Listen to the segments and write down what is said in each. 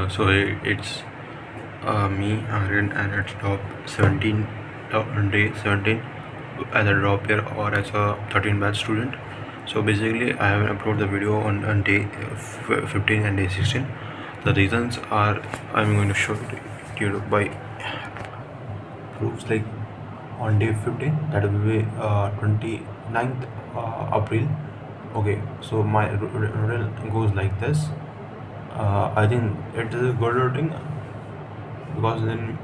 It's me, Aaron, and it's top 17, day 17 as a drop year or as a 13 batch student. So basically, I haven't uploaded the video on day 15 and day 16. The reasons are I'm going to show it to you by proofs. Like on day 15, that will be 29th April. Okay, so my routine goes like this. I think it is a good routine because then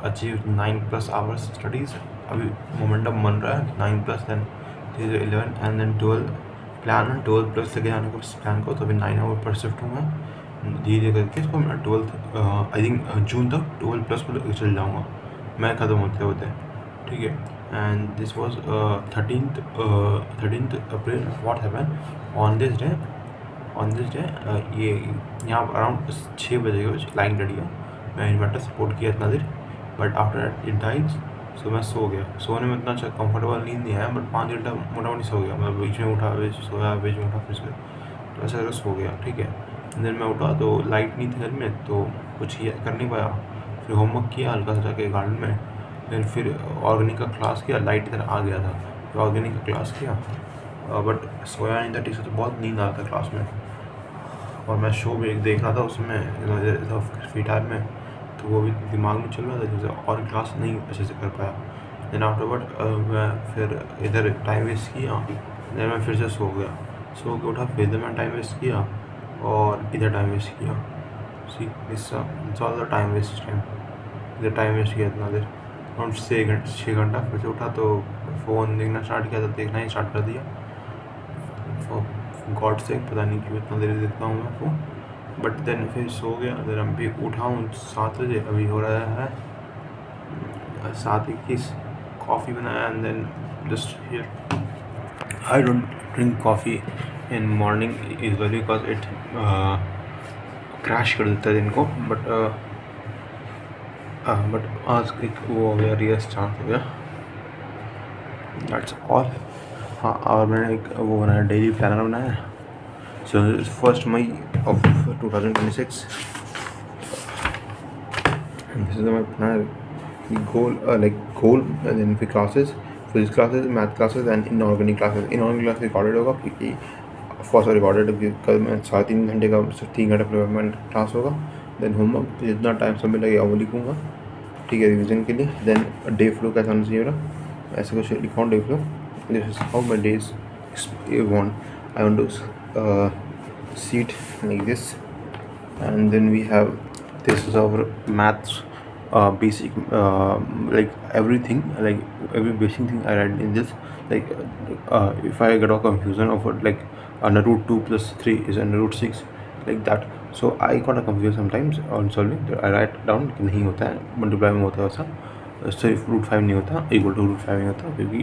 achieve 9+ hours studies. अभी momentum बन रहा है 9+ then 11 and then 12 plan है 12+ लेके जाने को इस plan को. तो अभी 9 आवर पर शिफ्ट हूँ मैं धीरे करके इसको. मैं 12 आई थिंक जून तक 12+ को लेकर चल जाऊँगा मैं ख़त्म होते होते. ठीक है. And this was 13th April. What happen on this day ये यहाँ अराउंड 6 बजे कुछ लाइन डली है. मैं इन्वर्टर सपोर्ट किया इतना देर but after it dies. So मैं सो गया. सोने में इतना अच्छा कंफर्टेबल नींद नहीं आया बट 5 घंटा मोटामोटी सो गया. मैं बीच में उठा बीच सोया बीच में उठा फिर से तो ऐसा करके सो गया. ठीक है. देन मैं उठा तो लाइट नहीं थी घर में तो कुछ कर नहीं पाया. फिर होमवर्क किया हल्का सा जाके गार्डन में. देन फिर ऑर्गेनिक का क्लास किया. लाइट इधर आ गया था फिर ऑर्गेनिक का क्लास किया बट सोया नहीं था ठीक से. तो बहुत नींद आ रहा था क्लास में और मैं शो भी एक देख रहा था उसमें फ्री टाइम में तो वो भी दिमाग में चल रहा था जैसे और क्लास नहीं अच्छे से कर पाया. देन आफ्टरवर्ड मैं फिर इधर टाइम वेस्ट किया. देन मैं फिर से सो गया. सो के उठा फिर मैं टाइम वेस्ट किया और इधर टाइम वेस्ट किया. सी ज़्यादा टाइम वेस्ट इधर टाइम वेस्ट किया इतना देर अराउंड 6 घंटा. फिर से उठा तो फ़ोन देखना स्टार्ट किया. तो देखना ही स्टार्ट कर दिया. गॉड से पता नहीं क्यों इतना देर देखता हूँ मैं फ़ोन बट देन फिर सो गया. देन अभी उठा हूँ 7 बजे. अभी हो रहा है 7:21. कॉफ़ी बनाया and then just here. I don't drink coffee in morning usually because it crash कर देता है दिन को. बट आज एक वो हो गया रियल स्टार्ट हो गया. That's all. हाँ और मैंने एक वो बनाया डेली प्लानर बनाया. So it's 1st May of 2026 and this is my plan. Goal and then फिर classes, physics classes, math classes and inorganic classes. Inorganic classes recorded होगा क्योंकि फर्स्ट रिकॉर्डेड कल मैं 3.5 घंटे का 3 घंटे प्रोग्राम क्लास होगा. देन होमवर्क जितना टाइम सब लगेगा वो लिखूँगा. ठीक है रिविज़न के लिए. देन डे फ्लो कैसा होना चाहिए मेरा ऐसे कुछ लिखा day flow. This is how my days I want to see it like this. And then we have this is our maths basic like everything, like every basic thing I write in this. Like if I get a confusion of what, like under root 2 plus 3 is under root 6 like that. So I got a confused sometimes on solving. I write down कि नहीं होता है multiply में होता है वैसा. सिर्फ root 5 नहीं होता इक्वल टू रूट 5 नहीं होता क्योंकि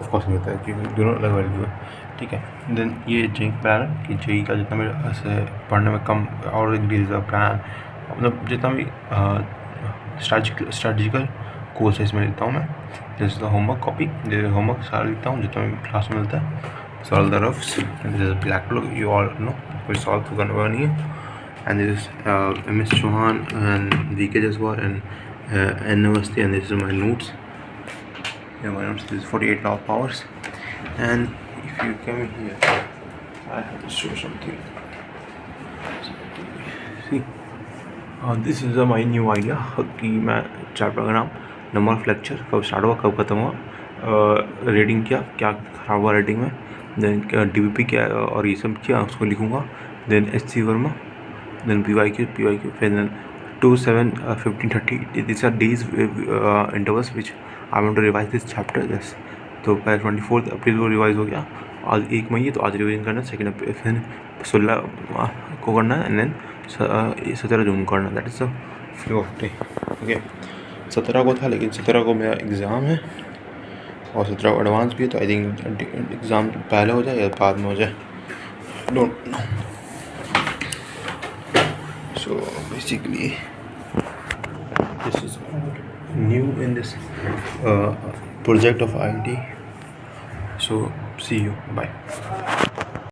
ऑफकोर्स नहीं होता है क्योंकि दोनों अलग वैल्यू है. ठीक है. देन ये जेई प्लान कि जेई का जितना मेरे ऐसे पढ़ने में कम और इंक्रीज प्लान मतलब जितना भी स्ट्रेटजिकल कोर्स है इसमें लिखता हूँ मैं. जैसे होमवर्क कॉपी होमवर्क सारा लिखता हूँ जितना भी क्लास में मिलता है. Solve the roughs. जैसे black block you all know कोई सॉल्व तो करने वाला नहीं है. And this MS Chauhan and VK Jaswar and N Namaste and this is my notes. Yeah, my notes. This is 48 law of powers. And if you come here, I have to show something. See, this is my new idea कि मैं chapter का नाम number of lecture कब start हुआ कब ख़त्म हुआ rating क्या ख़राब हुआ रेटिंग में. देन DBP क्या और ये सब किया उसको लिखूँगा. Then SC Verma. Then PYQ फिर then 2, 7, 15, 30. These are days intervals which I want to revise this chapter. Yes. तो पहले 24 अप्रैल को रिवाइज हो गया. आज 1 मई है तो आज रिवीजन करना. 2 अप्रैल फिर 16 को करना है एंड देन 17 जून को करना. That is the flow of day. Okay. 17 को था लेकिन 17 को मेरा एग्ज़ाम है और 17 को एडवांस भी है. तो आई थिंक एग्ज़ाम पहले हो जाए या बाद में हो जाए don't know. So basically this is new in this project of IT. So see you. Bye.